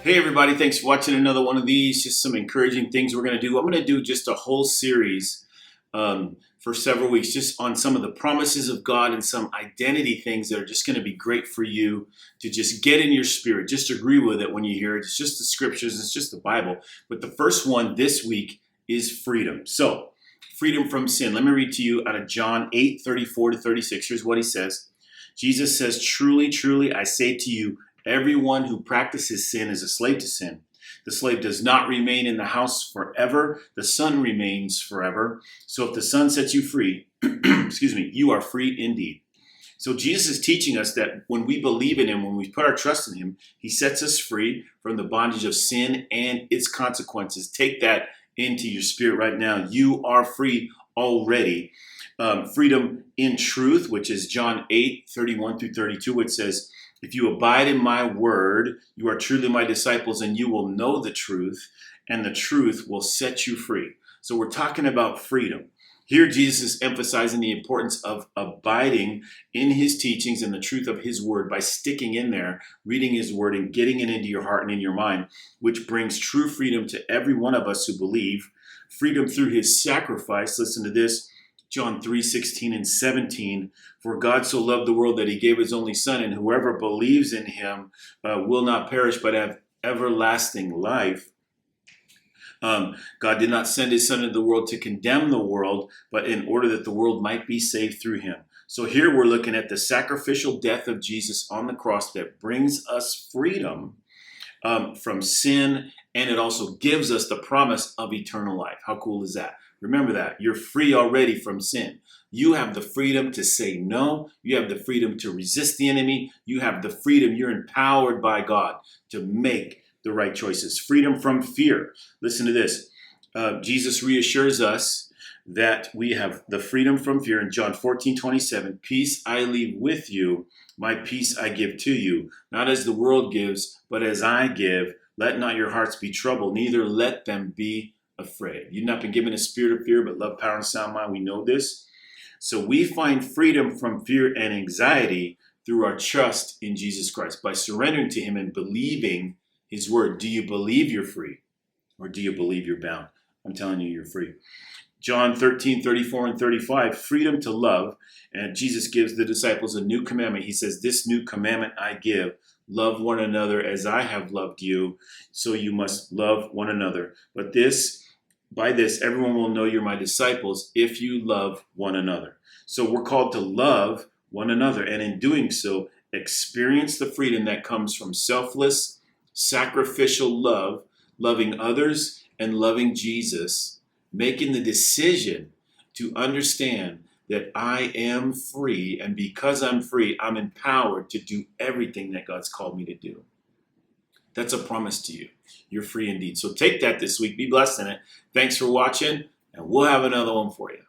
Hey everybody, thanks for watching another one of these. Just some encouraging things we're going to do. I'm going to do just a whole series for several weeks just on some of the promises of God and some identity things that are just going to be great for you to just get in your spirit. Just agree with it when you hear it. It's just the scriptures, it's just the Bible. But the first one this week is freedom. So, freedom from sin. Let me read to you out of John 8:34-36. Here's what he says. Jesus says, "Truly, truly, I say to you, everyone who practices sin is a slave to sin. The slave does not remain in the house forever. The son remains forever. So if the son sets you free, excuse me, you are free indeed." So Jesus is teaching us that when we believe in him, when we put our trust in him, he sets us free from the bondage of sin and its consequences. Take that into your spirit right now. You are free already. Freedom in truth, which is John 8:31-32, which says, "If you abide in my word, you are truly my disciples, and you will know the truth, and the truth will set you free." So we're talking about freedom. Here Jesus is emphasizing the importance of abiding in his teachings and the truth of his word by sticking in there, reading his word, and getting it into your heart and in your mind, which brings true freedom to every one of us who believe. Freedom through his sacrifice. Listen to this. John 3:16-17, "For God so loved the world that he gave his only son, and whoever believes in him will not perish but have everlasting life." God did not send his son into the world to condemn the world, but in order that the world might be saved through him. So here we're looking at the sacrificial death of Jesus on the cross that brings us freedom from sin, and it also gives us the promise of eternal life. How cool is that? Remember that. You're free already from sin. You have the freedom to say no. You have the freedom to resist the enemy. You have the freedom. You're empowered by God to make the right choices. Freedom from fear. Listen to this. Jesus reassures us that we have the freedom from fear in John 14:27. "Peace I leave with you, my peace I give to you. Not as the world gives, but as I give. Let not your hearts be troubled, neither let them be afraid." You've not been given a spirit of fear, but love, power, and sound mind. We know this. So we find freedom from fear and anxiety through our trust in Jesus Christ, by surrendering to him and believing his word. Do you believe you're free? Or do you believe you're bound? I'm telling you, you're free. John 13:34-35, freedom to love. And Jesus gives the disciples a new commandment. He says, "This new commandment I give, love one another as I have loved you, so you must love one another. But by this, everyone will know you're my disciples if you love one another." So we're called to love one another. And in doing so, experience the freedom that comes from selfless, sacrificial love, loving others and loving Jesus, making the decision to understand that I am free, and because I'm free, I'm empowered to do everything that God's called me to do. That's a promise to you. You're free indeed. So take that this week. Be blessed in it. Thanks for watching, and we'll have another one for you.